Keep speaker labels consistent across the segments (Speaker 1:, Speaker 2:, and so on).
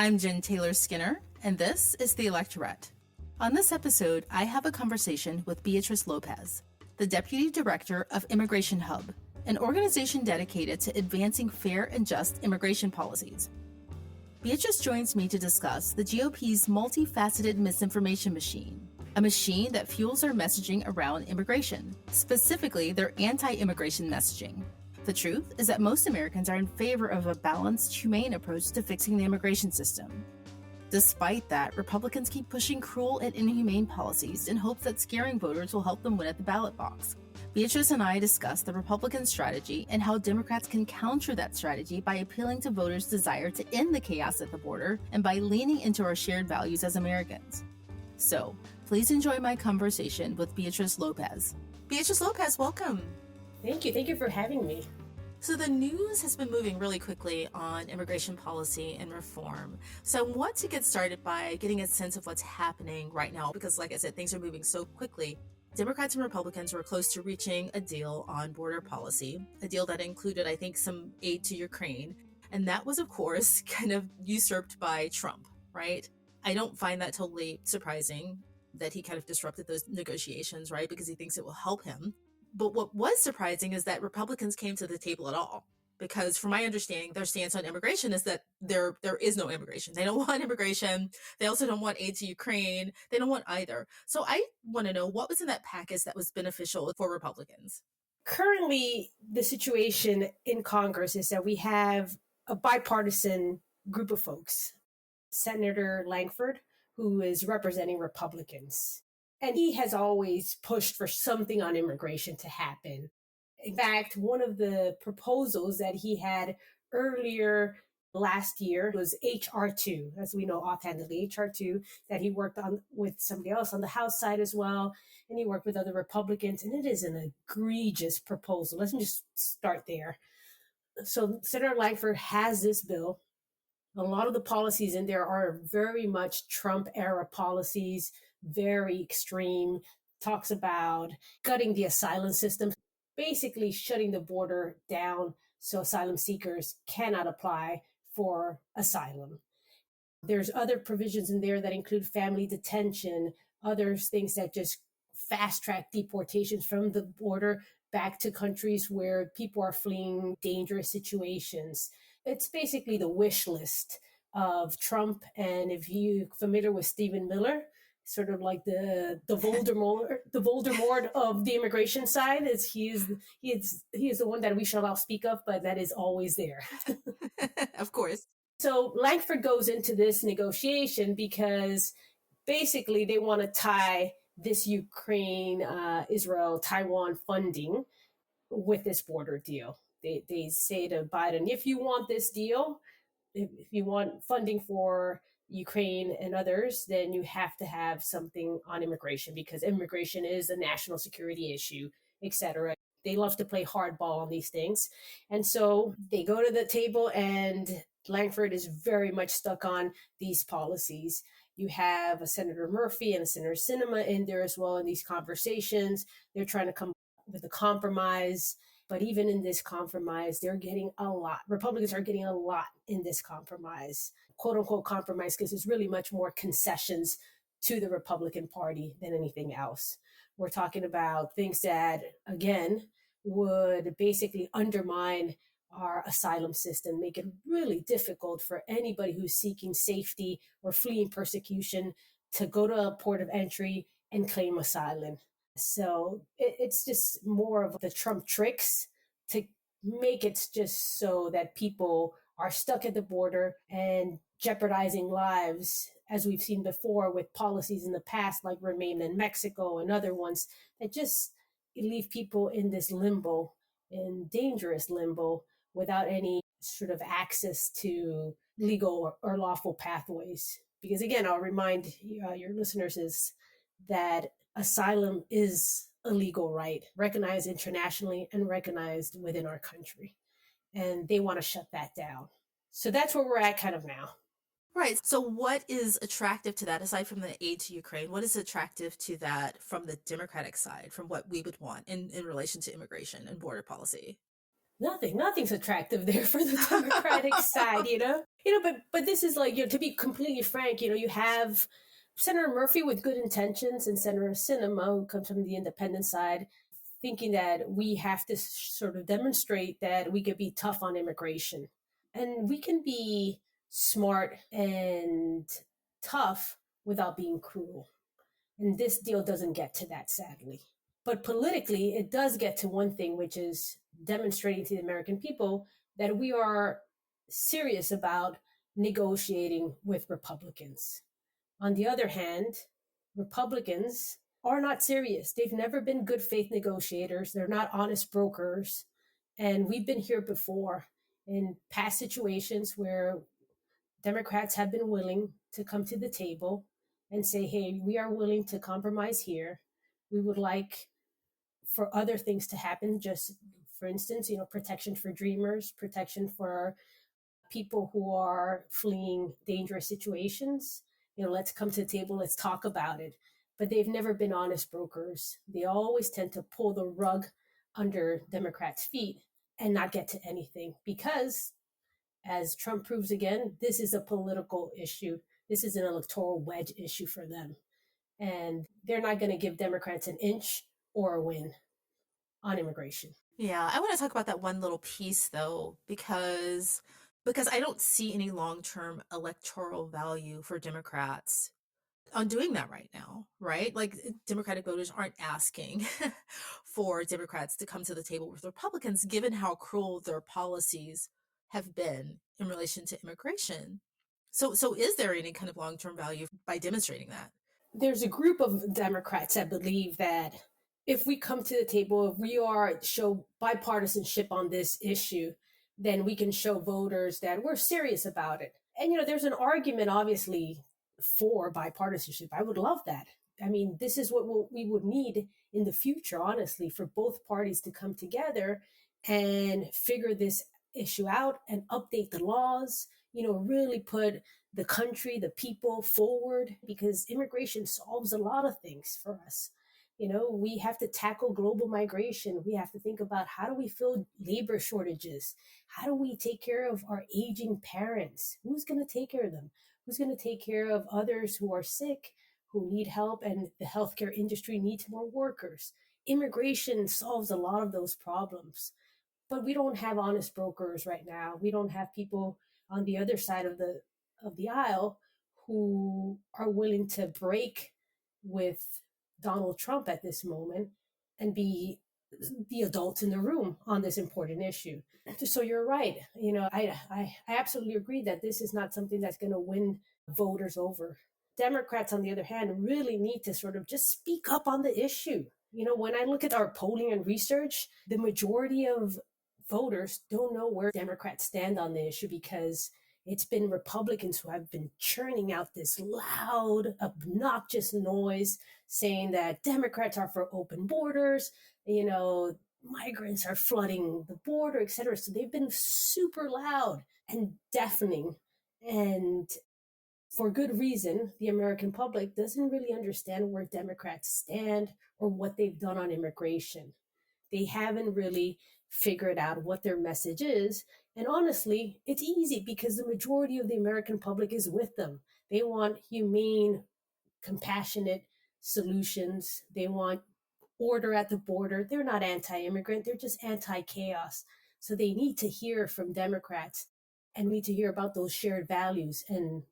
Speaker 1: I'm Jen Taylor Skinner, and this is the Electorette. On this episode, I have a conversation with Beatriz Lopez, the Deputy Director of Immigration Hub, an organization dedicated to advancing fair and just immigration policies. Beatriz joins me to discuss the GOP's multi-faceted misinformation machine, a machine that fuels their messaging around immigration, specifically their anti-immigration messaging. The truth is that most Americans are in favor of a balanced, humane approach to fixing the immigration system. Despite that, Republicans keep pushing cruel and inhumane policies in hopes that scaring voters will help them win at the ballot box. Beatriz and I discuss the Republican strategy and how Democrats can counter that strategy by appealing to voters' desire to end the chaos at the border and by leaning into our shared values as Americans. So, please enjoy my conversation with Beatriz Lopez. Beatriz Lopez, welcome.
Speaker 2: Thank you. Thank you for having me.
Speaker 1: So the news has been moving really quickly on immigration policy and reform. So I want to get started by getting a sense of what's happening right now, because like I said, things are moving so quickly. Democrats and Republicans were close to reaching a deal on border policy, a deal that included, I think, some aid to Ukraine. And that was, of course, kind of usurped by Trump, right? I don't find that totally surprising that he kind of disrupted those negotiations, right? Because he thinks it will help him. But what was surprising is that Republicans came to the table at all, because from my understanding, their stance on immigration is that there is no immigration. They don't want immigration. They also don't want aid to Ukraine. They don't want either. So I want to know what was in that package that was beneficial for Republicans.
Speaker 2: Currently, the situation in Congress is that we have a bipartisan group of folks. Senator Langford, who is representing Republicans. And he has always pushed for something on immigration to happen. In fact, one of the proposals that he had earlier last year was H.R. 2, as we know offhandedly, H.R. 2, that he worked on with somebody else on the House side as well. And he worked with other Republicans. And it is an egregious proposal. Let's just start there. So Senator Langford has this bill. A lot of the policies in there are very much Trump-era policies, very extreme, talks about gutting the asylum system, basically shutting the border down so asylum seekers cannot apply for asylum. There's other provisions in there that include family detention, other things that just fast-track deportations from the border back to countries where people are fleeing dangerous situations. It's basically the wish list of Trump. And if you're familiar with Stephen Miller, sort of like the Voldemort of the immigration side, he is the one that we shall not speak of, but that is always there.
Speaker 1: Of course.
Speaker 2: So Langford goes into this negotiation because basically they want to tie this Ukraine, Israel, Taiwan funding with this border deal. They say to Biden, if you want this deal, if you want funding for Ukraine and others, then you have to have something on immigration, because immigration is a national security issue, etc. They love to play hardball on these things. And so they go to the table, and Langford is very much stuck on these policies. You have a Senator Murphy and a Senator Sinema in there as well in these conversations. They're trying to come with a compromise. But even in this compromise, they're getting a lot. Republicans are getting a lot in this compromise, quote unquote compromise, because it's really much more concessions to the Republican Party than anything else. We're talking about things that, again, would basically undermine our asylum system, make it really difficult for anybody who's seeking safety or fleeing persecution to go to a port of entry and claim asylum. So it's just more of the Trump tricks to make it just so that people are stuck at the border and jeopardizing lives, as we've seen before with policies in the past, like Remain in Mexico and other ones that just leave people in this limbo, in dangerous limbo, without any sort of access to legal or lawful pathways. Because again, I'll remind your listeners is that asylum is a legal right, recognized internationally and recognized within our country. And they want to shut that down. So that's where we're at kind of now.
Speaker 1: Right. So what is attractive to that, aside from the aid to Ukraine? What is attractive to that from the Democratic side, from what we would want in relation to immigration and border policy?
Speaker 2: nothing's attractive there for the Democratic side, but this is like, to be completely frank, you have Senator Murphy with good intentions and Senator Sinema, who comes from the independent side, thinking that we have to sort of demonstrate that we could be tough on immigration. And we can be smart and tough without being cruel. And this deal doesn't get to that, sadly. But politically, it does get to one thing, which is demonstrating to the American people that we are serious about negotiating with Republicans. On the other hand, Republicans are not serious. They've never been good faith negotiators. They're not honest brokers. And we've been here before in past situations where Democrats have been willing to come to the table and say, hey, we are willing to compromise here. We would like for other things to happen. Just for instance, protection for dreamers, protection for people who are fleeing dangerous situations. Let's come to the table, let's talk about it. But they've never been honest brokers. They always tend to pull the rug under Democrats' feet and not get to anything because, as Trump proves again, this is a political issue. This is an electoral wedge issue for them. And they're not going to give Democrats an inch or a win on immigration.
Speaker 1: Yeah, I want to talk about that one little piece though, because I don't see any long-term electoral value for Democrats on doing that right now, right? Like Democratic voters aren't asking for Democrats to come to the table with Republicans, given how cruel their policies have been in relation to immigration. So is there any kind of long-term value by demonstrating that?
Speaker 2: There's a group of Democrats that believe that if we come to the table, if we show bipartisanship on this issue, then we can show voters that we're serious about it. And, there's an argument, obviously, for bipartisanship. I would love that. I mean, this is what we would need in the future, honestly, for both parties to come together and figure this issue out and update the laws, really put the country, the people forward, because immigration solves a lot of things for us. We have to tackle global migration. We have to think about how do we fill labor shortages? How do we take care of our aging parents? Who's going to take care of them? Who's going to take care of others who are sick, who need help, and the healthcare industry needs more workers? Immigration solves a lot of those problems. But we don't have honest brokers right now. We don't have people on the other side of the aisle who are willing to break with Donald Trump at this moment and be the adults in the room on this important issue. So you're right. I absolutely agree that this is not something that's going to win voters over. Democrats, on the other hand, really need to sort of just speak up on the issue. When I look at our polling and research, the majority of voters don't know where Democrats stand on the issue because it's been Republicans who have been churning out this loud, obnoxious noise saying that Democrats are for open borders, migrants are flooding the border, etc. So they've been super loud and deafening. And for good reason, the American public doesn't really understand where Democrats stand or what they've done on immigration. They haven't really figured out what their message is. And honestly, it's easy because the majority of the American public is with them. They want humane, compassionate solutions. They want order at the border. They're not anti-immigrant. They're just anti-chaos. So they need to hear from Democrats and need to hear about those shared values and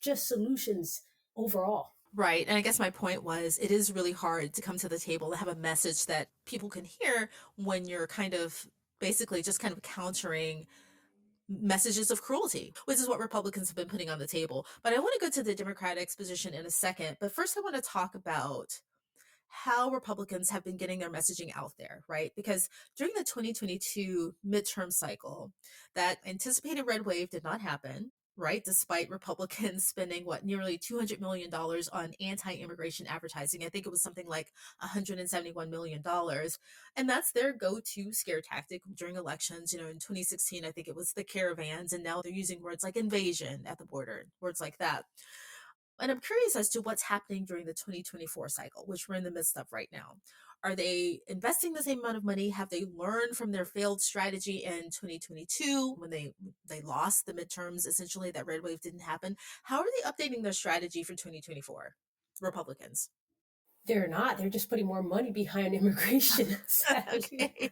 Speaker 2: just solutions overall.
Speaker 1: Right. And I guess my point was it is really hard to come to the table and have a message that people can hear when you're kind of basically just kind of countering messages of cruelty, which is what Republicans have been putting on the table. But I want to go to the Democratic position in a second. But first, I want to talk about how Republicans have been getting their messaging out there, right? Because during the 2022 midterm cycle, that anticipated red wave did not happen, right? Despite Republicans spending nearly $200 million on anti-immigration advertising. I think it was something like $171 million. And that's their go-to scare tactic during elections. In 2016, I think it was the caravans, and now they're using words like invasion at the border, words like that. And I'm curious as to what's happening during the 2024 cycle, which we're in the midst of right now. Are they investing the same amount of money? Have they learned from their failed strategy in 2022 when they lost the midterms, essentially that red wave didn't happen? How are they updating their strategy for 2024? Republicans.
Speaker 2: They're not. They're just putting more money behind immigration, sadly.
Speaker 1: Okay.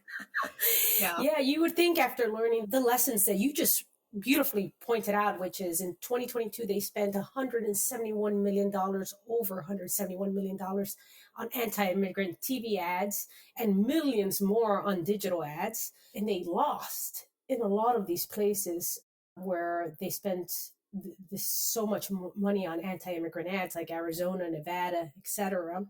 Speaker 1: Yeah.
Speaker 2: Yeah, you would think after learning the lessons that you just beautifully pointed out, which is in 2022, they spent $171 million, over $171 million on anti immigrant TV ads and millions more on digital ads. And they lost in a lot of these places where they spent this so much money on anti immigrant ads, like Arizona, Nevada, etc.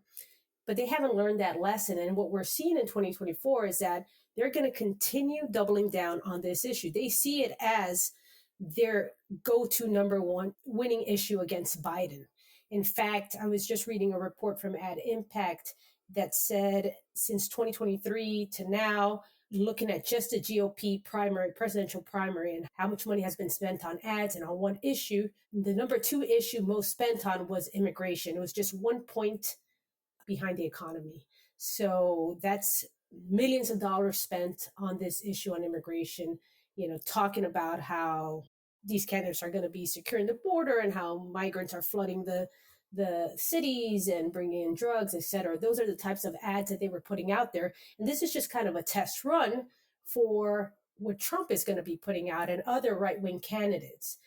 Speaker 2: But they haven't learned that lesson. And what we're seeing in 2024 is that they're going to continue doubling down on this issue. They see it as their go-to number one winning issue against Biden. In fact, I was just reading a report from Ad Impact that said since 2023 to now, looking at just the GOP primary, presidential primary, and how much money has been spent on ads and on one issue, the number two issue most spent on was immigration. It was just 1 point behind the economy. So that's millions of dollars spent on this issue on immigration, talking about how these candidates are going to be securing the border and how migrants are flooding the cities and bringing in drugs, et cetera. Those are the types of ads that they were putting out there. And this is just kind of a test run for what Trump is going to be putting out and other right-wing candidates.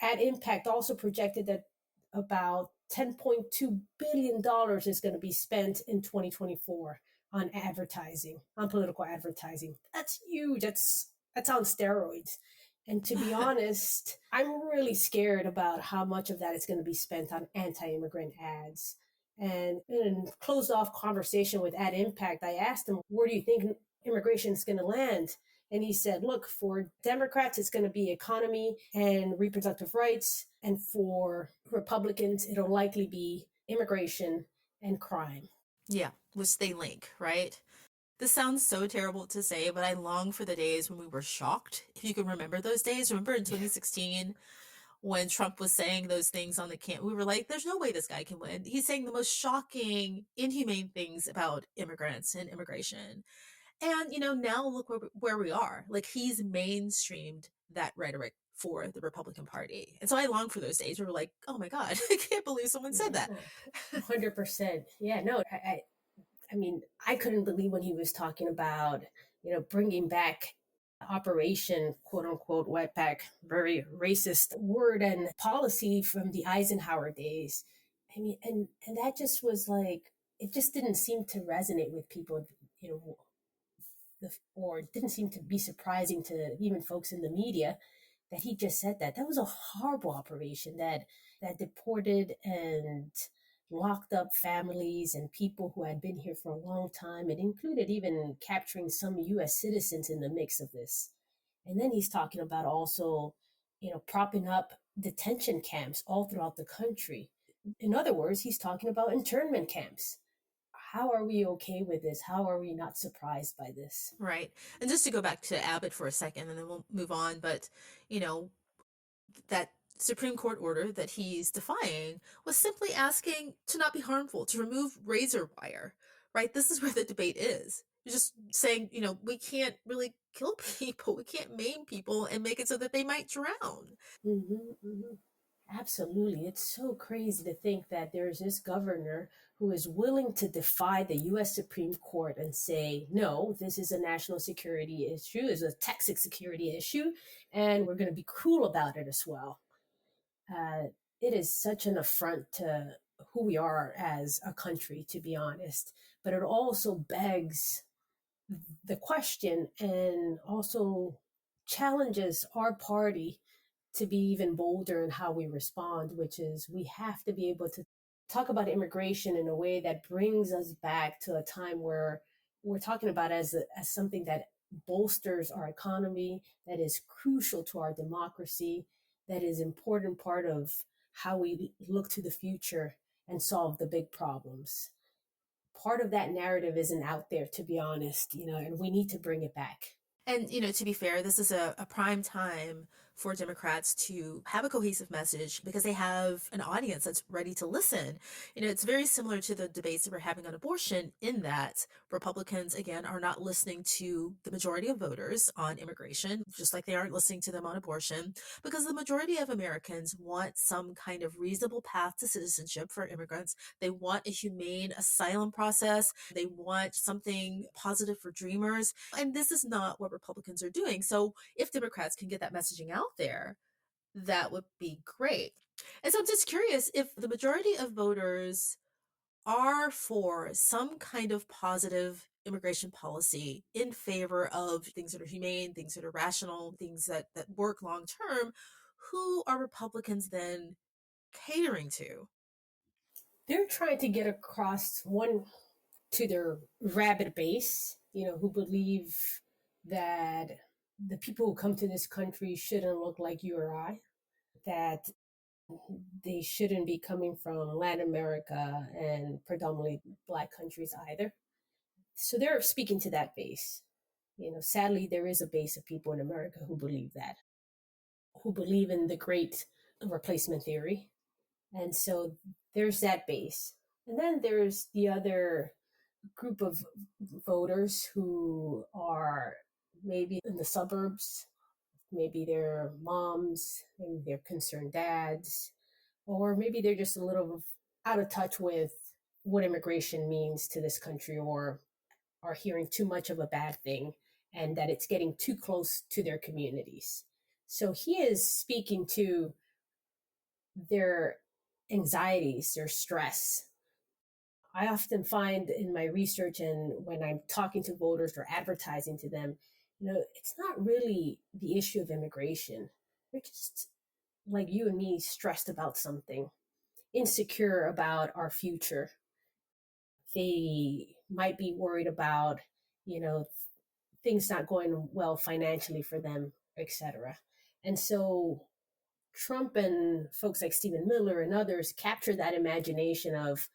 Speaker 2: Ad Impact also projected that about $10.2 billion is going to be spent in 2024 on advertising, on political advertising. That's huge. That's on steroids. And to be honest, I'm really scared about how much of that is going to be spent on anti-immigrant ads. And in a closed off conversation with Ad Impact, I asked him, where do you think immigration is going to land? And he said, look, for Democrats, it's going to be economy and reproductive rights. And for Republicans, it'll likely be immigration and crime.
Speaker 1: Yeah, which they link, right? This sounds so terrible to say, but I long for the days when we were shocked. If you can remember those days, remember in 2016 when Trump was saying those things on the we were like, there's no way this guy can win. He's saying the most shocking, inhumane things about immigrants and immigration. And, now look where we are. Like, he's mainstreamed that rhetoric for the Republican Party. And so I long for those days where we're like, oh my God, I can't believe someone said that.
Speaker 2: 100%. Yeah, no, I mean, I couldn't believe when he was talking about, bringing back Operation, quote unquote, Wetback, very racist word and policy from the Eisenhower days. I mean, and that just was like, it just didn't seem to resonate with people, or it didn't seem to be surprising to even folks in the media that he just said that. That was a horrible operation that deported and locked up families and people who had been here for a long time. It included even capturing some U.S. citizens in the mix of this. And then he's talking about also, propping up detention camps all throughout the country. In other words, he's talking about internment camps. How are we okay with this? How are we not surprised by this?
Speaker 1: Right. And just to go back to Abbott for a second, and then we'll move on. But, that Supreme Court order that he's defying was simply asking to not be harmful, to remove razor wire, right? This is where the debate is. You're just saying, we can't really kill people. We can't maim people and make it so that they might drown.
Speaker 2: Mm-hmm, mm-hmm. Absolutely. It's so crazy to think that there's this governor who is willing to defy the U.S. Supreme Court and say, no, this is a national security issue, it's a Texas security issue, and we're going to be cruel about it as well. It is such an affront to who we are as a country, to be honest. But it also begs the question and also challenges our party to be even bolder in how we respond, which is we have to be able to talk about immigration in a way that brings us back to a time where we're talking about as something that bolsters our economy, that is crucial to our democracy, that is important part of how we look to the future and solve the big problems. Part of that narrative isn't out there, to be honest, and we need to bring it back.
Speaker 1: And, to be fair, this is a prime time for Democrats to have a cohesive message because they have an audience that's ready to listen. It's very similar to the debates that we're having on abortion, in that Republicans, again, are not listening to the majority of voters on immigration, just like they aren't listening to them on abortion, because the majority of Americans want some kind of reasonable path to citizenship for immigrants. They want a humane asylum process. They want something positive for dreamers. And this is not what Republicans are doing. So if Democrats can get that messaging out there, that would be great. And so I'm just curious, if the majority of voters are for some kind of positive immigration policy in favor of things that are humane, things that are rational, things that work long term, who are Republicans then catering to?
Speaker 2: They're trying to get across one to their rabid base, who believe that the people who come to this country shouldn't look like you or I, that they shouldn't be coming from Latin America and predominantly Black countries either. So they're speaking to that base. Sadly, there is a base of people in America who believe that, who believe in the great replacement theory. And so there's that base. And then there's the other group of voters who are maybe in the suburbs, maybe they're moms, maybe they're concerned dads, or maybe they're just a little out of touch with what immigration means to this country, or are hearing too much of a bad thing and that it's getting too close to their communities. So he is speaking to their anxieties, their stress. I often find in my research and when I'm talking to voters or advertising to them, it's not really the issue of immigration. They're just like you and me, stressed about something, insecure about our future. They might be worried about, you know, things not going well financially for them, etc. And so Trump and folks like Stephen Miller and others capture that imagination of,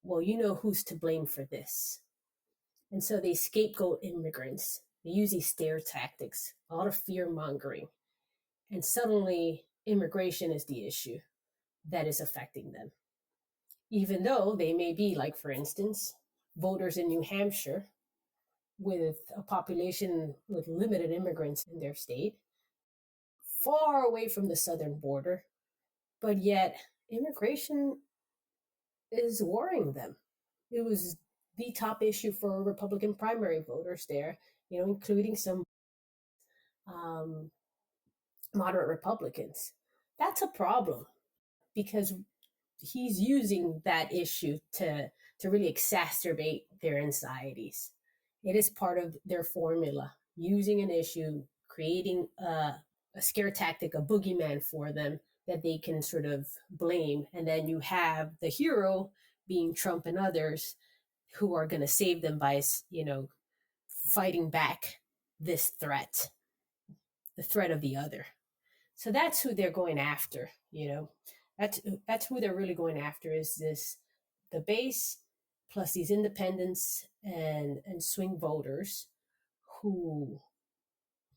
Speaker 2: well, who's to blame for this. And so they scapegoat immigrants. They use these scare tactics, a lot of fear mongering. And suddenly immigration is the issue that is affecting them. Even though they may be, like, for instance, voters in New Hampshire with a population with limited immigrants in their state, far away from the southern border, but yet immigration is worrying them. It was the top issue for Republican primary voters there, including some moderate Republicans. That's a problem because he's using that issue to really exacerbate their anxieties. It is part of their formula, using an issue, creating a scare tactic, a boogeyman for them that they can sort of blame. And then you have the hero being Trump and others who are going to save them by, fighting back this threat, the threat of the other. So that's who they're going after, That's who they're really going after, is the base plus these independents and swing voters who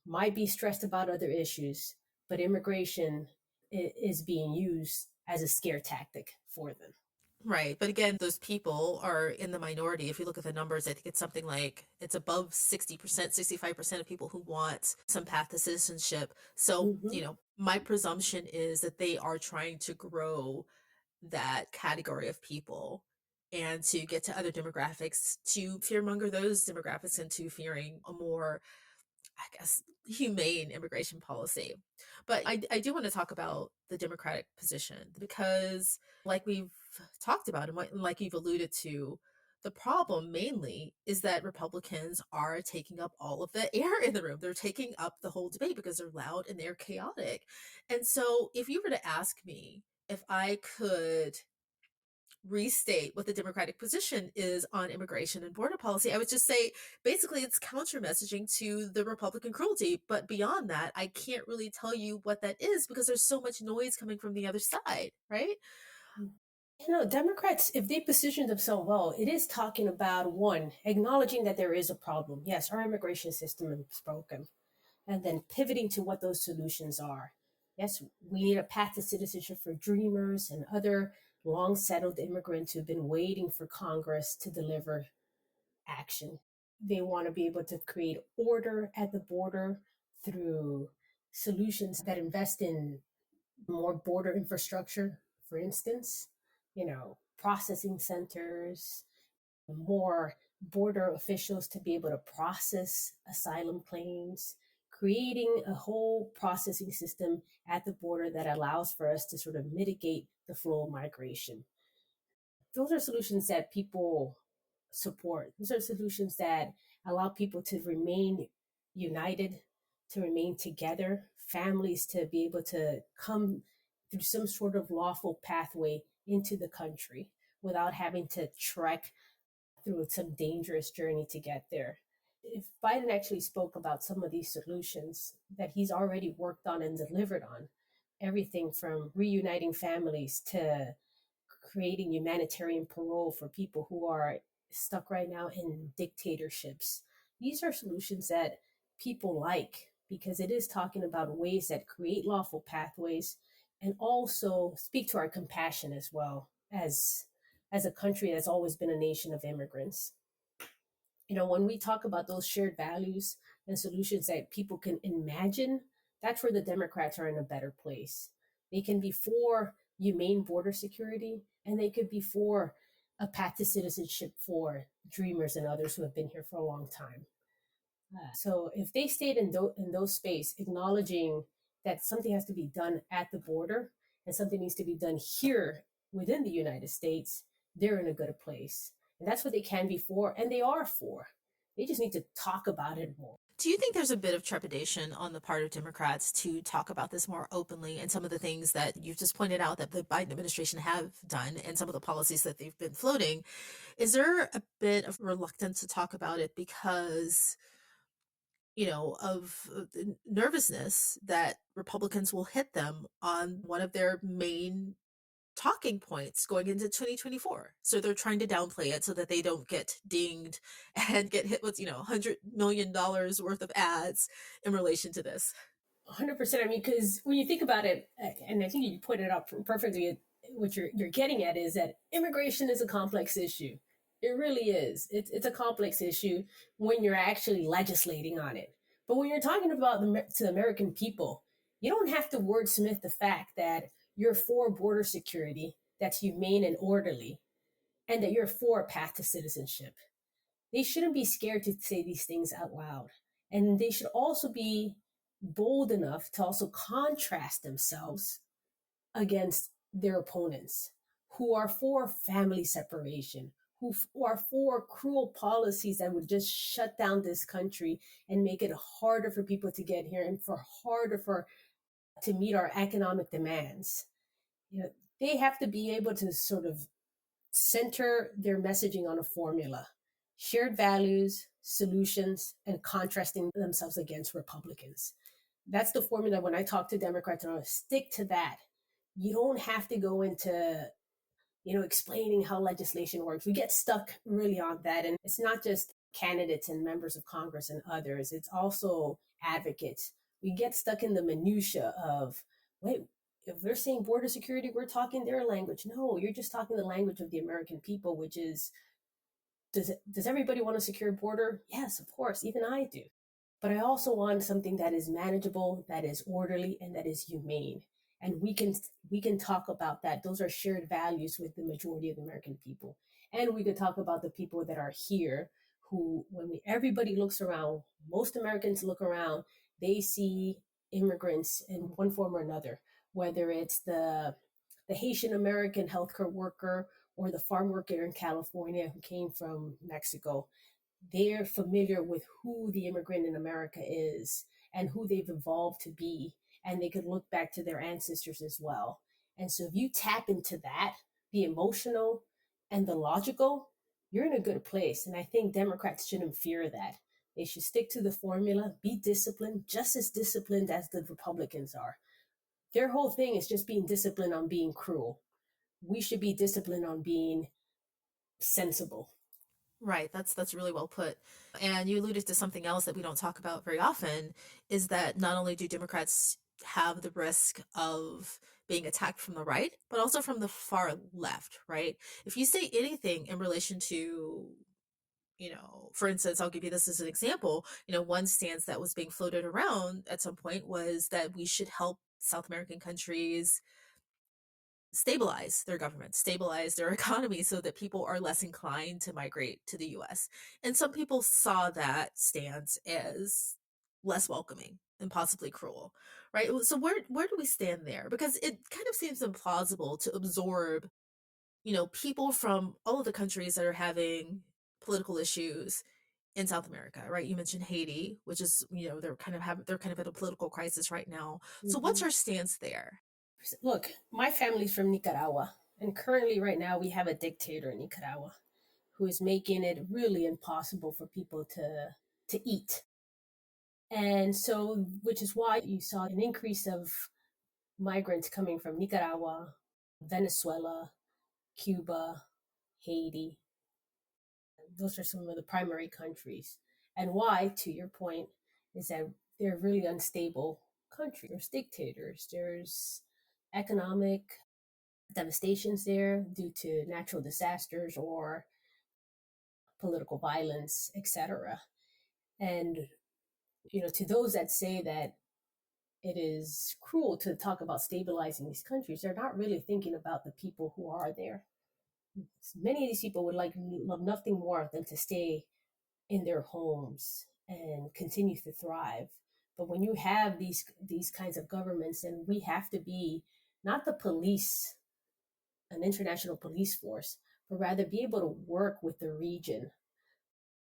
Speaker 2: might be stressed about other issues, but immigration is being used as a scare tactic for them.
Speaker 1: Right. But again, those people are in the minority. If you look at the numbers, I think it's something like it's above 60%, 65% of people who want some path to citizenship. So,
Speaker 2: Mm-hmm.
Speaker 1: my presumption is that they are trying to grow that category of people and to get to other demographics, to fearmonger those demographics into fearing a more, I guess, humane immigration policy. But I do want to talk about the Democratic position because, like we've talked about and like you've alluded to, the problem mainly is that Republicans are taking up all of the air in the room. They're taking up the whole debate because they're loud and they're chaotic. And so, if you were to ask me if I could restate what the Democratic position is on immigration and border policy, I would just say basically it's counter messaging to the Republican cruelty. But beyond that, I can't really tell you what that is because there's so much noise coming from the other side, right?
Speaker 2: Democrats, if they position themselves well, it is talking about, one, acknowledging that there is a problem. Yes, our immigration system is broken. and then pivoting to what those solutions are. Yes, we need a path to citizenship for dreamers and other long settled immigrants who've been waiting for Congress to deliver action. They want to be able to create order at the border through solutions that invest in more border infrastructure, for instance, processing centers, more border officials to be able to process asylum claims, creating a whole processing system at the border that allows for us to sort of mitigate the flow of migration. Those are solutions that people support. Those are solutions that allow people to remain united, to remain together, families to be able to come through some sort of lawful pathway into the country without having to trek through some dangerous journey to get there. If Biden actually spoke about some of these solutions that he's already worked on and delivered on, everything from reuniting families to creating humanitarian parole for people who are stuck right now in dictatorships. These are solutions that people like because it is talking about ways that create lawful pathways and also speak to our compassion as well as a country that's always been a nation of immigrants. When we talk about those shared values and solutions that people can imagine, that's where the Democrats are in a better place. They can be for humane border security, and they could be for a path to citizenship for dreamers and others who have been here for a long time. So if they stayed in those space, acknowledging that something has to be done at the border and something needs to be done here within the United States, they're in a good place. And that's what they can be for, and they are for. They just need to talk about it more.
Speaker 1: Do you think there's a bit of trepidation on the part of Democrats to talk about this more openly and some of the things that you've just pointed out that the Biden administration have done and some of the policies that they've been floating? Is there a bit of reluctance to talk about it because, of the nervousness that Republicans will hit them on one of their main talking points going into 2024? So they're trying to downplay it so that they don't get dinged and get hit with, $100 million worth of ads in relation to this.
Speaker 2: 100%. I mean, because when you think about it, and I think you put it up perfectly, what you're getting at is that immigration is a complex issue. It really is. It's a complex issue when you're actually legislating on it. But when you're talking about to the American people, you don't have to wordsmith the fact that you're for border security that's humane and orderly, and that you're for a path to citizenship. They shouldn't be scared to say these things out loud. And they should also be bold enough to also contrast themselves against their opponents who are for family separation, who are for cruel policies that would just shut down this country and make it harder for people to get here and harder to meet our economic demands. They have to be able to sort of center their messaging on a formula: shared values, solutions, and contrasting themselves against Republicans. That's the formula. When I talk to Democrats, and I stick to that. You don't have to go into, explaining how legislation works. We get stuck really on that. And it's not just candidates and members of Congress and others. It's also advocates. We get stuck in the minutia of, wait, if we're saying border security, we're talking their language. No, you're just talking the language of the American people, which is, does everybody want a secure border? Yes, of course. Even I do. But I also want something that is manageable, that is orderly, and that is humane. And we can talk about that. Those are shared values with the majority of the American people. And we could talk about the people that are here who, when everybody looks around, most Americans look around, they see immigrants in one form or another, whether it's the Haitian American healthcare worker or the farm worker in California who came from Mexico. They're familiar with who the immigrant in America is and who they've evolved to be. And they could look back to their ancestors as well. And so if you tap into that, the emotional and the logical, you're in a good place. And I think Democrats shouldn't fear that. They should stick to the formula, be disciplined, just as disciplined as the Republicans are. Their whole thing is just being disciplined on being cruel. We should be disciplined on being sensible.
Speaker 1: Right. That's really well put. And you alluded to something else that we don't talk about very often is that not only do Democrats have the risk of being attacked from the right, but also from the far left, right? If you say anything in relation to, for instance, I'll give you this as an example, one stance that was being floated around at some point was that we should help South American countries stabilize their government, stabilize their economy so that people are less inclined to migrate to the US. And some people saw that stance as less welcoming and possibly cruel, right? So where do we stand there? Because it kind of seems implausible to absorb, people from all of the countries that are having political issues in South America, right? You mentioned Haiti, which is, they're kind of at a political crisis right now. So what's
Speaker 2: Mhm.
Speaker 1: our stance there?
Speaker 2: Look, my family's from Nicaragua, and currently, right now, we have a dictator in Nicaragua who is making it really impossible for people to eat. And so, which is why you saw an increase of migrants coming from Nicaragua, Venezuela, Cuba, Haiti. Those are some of the primary countries. And why, to your point, is that they're really unstable countries. There's dictators, there's economic devastations there due to natural disasters or political violence, etc. And to those that say that it is cruel to talk about stabilizing these countries, they're not really thinking about the people who are there. Many of these people would love nothing more than to stay in their homes and continue to thrive. But when you have these kinds of governments, and we have to be not the police, an international police force, but rather be able to work with the region,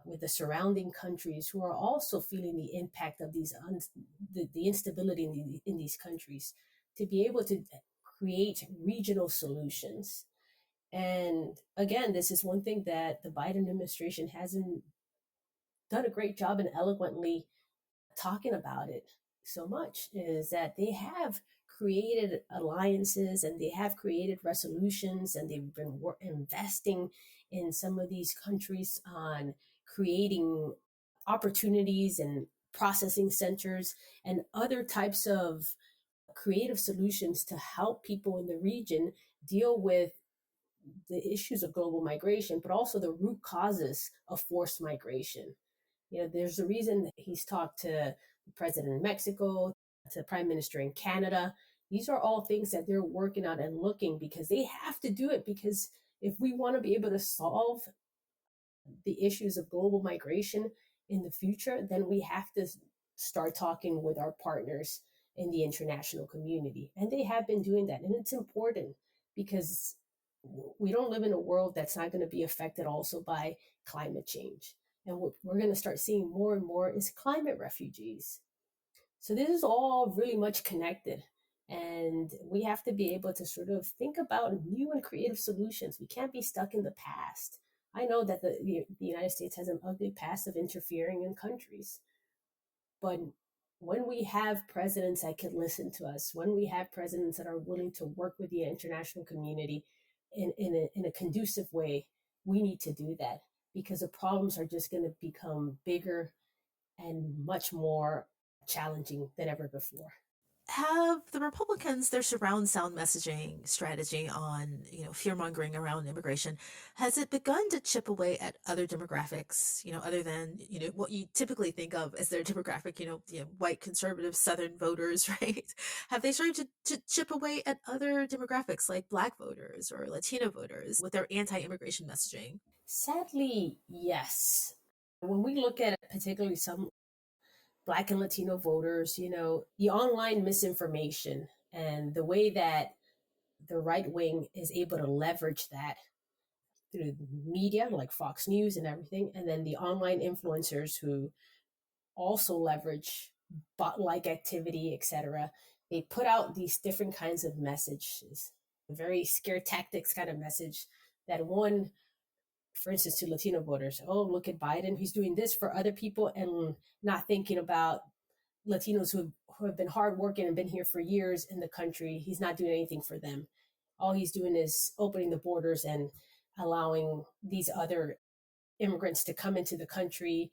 Speaker 2: with the surrounding countries who are also feeling the impact of the instability in these countries, to be able to create regional solutions. And again, this is one thing that the Biden administration hasn't done a great job in eloquently talking about it so much, is that they have created alliances and they have created resolutions, and they've been investing in some of these countries on creating opportunities and processing centers and other types of creative solutions to help people in the region deal with the issues of global migration, but also the root causes of forced migration. There's a reason that he's talked to the president of Mexico, to the prime minister in Canada. These are all things that they're working on and looking, because they have to do it. Because if we want to be able to solve the issues of global migration in the future, then we have to start talking with our partners in the international community. And they have been doing that. And it's important, because we don't live in a world that's not going to be affected also by climate change. And what we're going to start seeing more and more is climate refugees. So this is all really much connected. And we have to be able to sort of think about new and creative solutions. We can't be stuck in the past. I know that the United States has an ugly past of interfering in countries. But when we have presidents that can listen to us, when we have presidents that are willing to work with the international community in a conducive way, we need to do that, because the problems are just going to become bigger and much more challenging than ever before.
Speaker 1: Have the Republicans, their surround sound messaging strategy on, fear mongering around immigration, has it begun to chip away at other demographics, other than, what you typically think of as their demographic, white conservative Southern voters, right? Have they started to chip away at other demographics like Black voters or Latino voters with their anti-immigration messaging?
Speaker 2: Sadly, yes. When we look at particularly some Black and Latino voters, the online misinformation and the way that the right wing is able to leverage that through media like Fox News and everything, and then the online influencers who also leverage bot like activity, etc. They put out these different kinds of messages, very scare tactics kind of message, that one, for instance, to Latino voters, oh, look at Biden, he's doing this for other people, and not thinking about Latinos who have been hardworking and been here for years in the country. He's not doing anything for them. All he's doing is opening the borders and allowing these other immigrants to come into the country,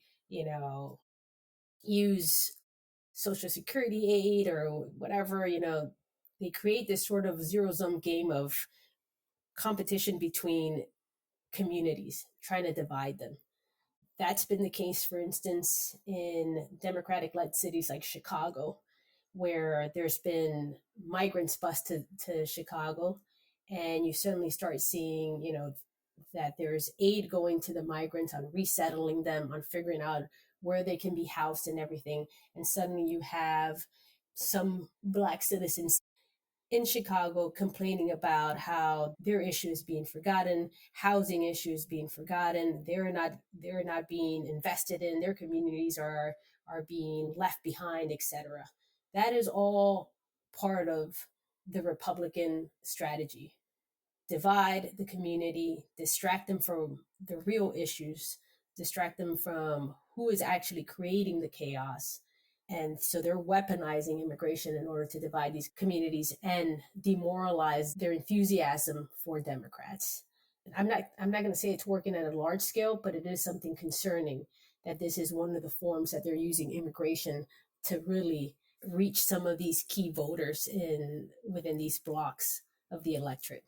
Speaker 2: use social security aid or whatever, they create this sort of zero-sum game of competition between communities, trying to divide them. That's been the case, for instance, in Democratic-led cities like Chicago, where there's been migrants bused to Chicago, and you suddenly start seeing, that there's aid going to the migrants on resettling them, on figuring out where they can be housed and everything. And suddenly you have some Black citizens in Chicago complaining about how their issue is being forgotten, housing issues being forgotten. They're not being invested in. Their communities are being left behind, etc. That is all part of the Republican strategy. Divide the community, distract them from the real issues, distract them from who is actually creating the chaos. And so they're weaponizing immigration in order to divide these communities and demoralize their enthusiasm for Democrats. I'm not going to say it's working at a large scale, but it is something concerning that this is one of the forms that they're using immigration to really reach some of these key voters within these blocks of the electorate.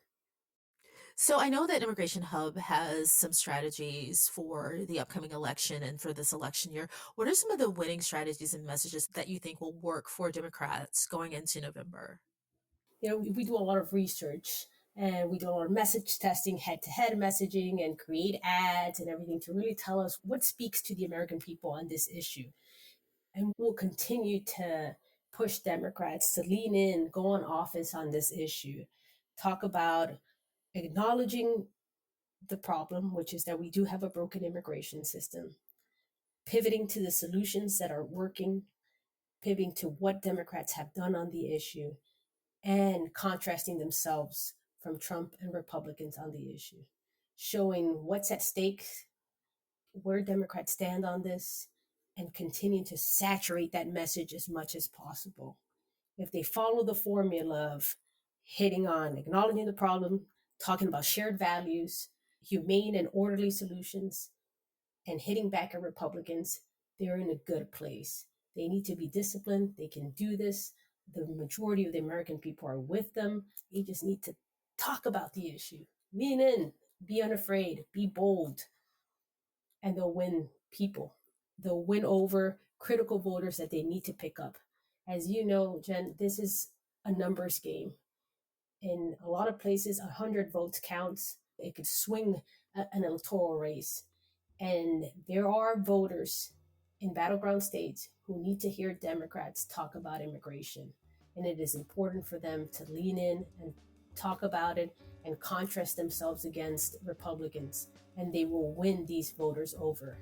Speaker 1: So I know that Immigration Hub has some strategies for the upcoming election and for this election year. What are some of the winning strategies and messages that you think will work for Democrats going into November?
Speaker 2: We do a lot of research and we do a lot of message testing, head-to-head messaging, and create ads and everything to really tell us what speaks to the American people on this issue. And we'll continue to push Democrats to lean in, go on offense on this issue, talk about acknowledging the problem, which is that we do have a broken immigration system, pivoting to the solutions that are working, pivoting to what Democrats have done on the issue, and contrasting themselves from Trump and Republicans on the issue, showing what's at stake, where Democrats stand on this, and continue to saturate that message as much as possible. If they follow the formula of hitting on acknowledging the problem, talking about shared values, humane and orderly solutions, and hitting back at Republicans, they're in a good place. They need to be disciplined. They can do this. The majority of the American people are with them. They just need to talk about the issue. Lean in, be unafraid, be bold, and they'll win people. They'll win over critical voters that they need to pick up. As you know, Jen, this is a numbers game. In a lot of places, 100 votes counts. It could swing an electoral race. And there are voters in battleground states who need to hear Democrats talk about immigration. And it is important for them to lean in and talk about it and contrast themselves against Republicans. And they will win these voters over.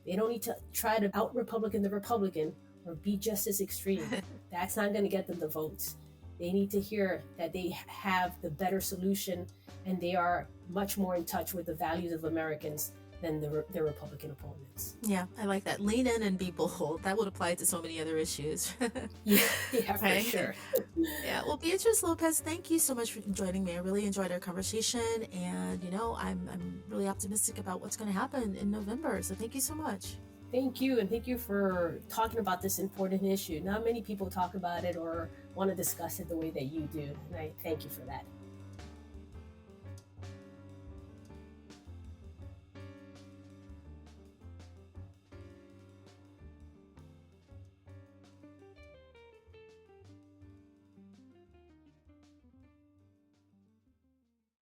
Speaker 2: They don't need to try to out-Republican the Republican or be just as extreme. That's not going to get them the votes. They need to hear that they have the better solution and they are much more in touch with the values of Americans than their Republican opponents.
Speaker 1: Yeah, I like that. Lean in and be bold. That would apply to so many other issues.
Speaker 2: Yeah, for
Speaker 1: Right?
Speaker 2: sure.
Speaker 1: Yeah, well, Beatriz Lopez, thank you so much for joining me. I really enjoyed our conversation, and I'm really optimistic about what's going to happen in November. So thank you so much.
Speaker 2: Thank you, and thank you for talking about this important issue. Not many people talk about it or want to discuss it the way that you do, and I thank you for that.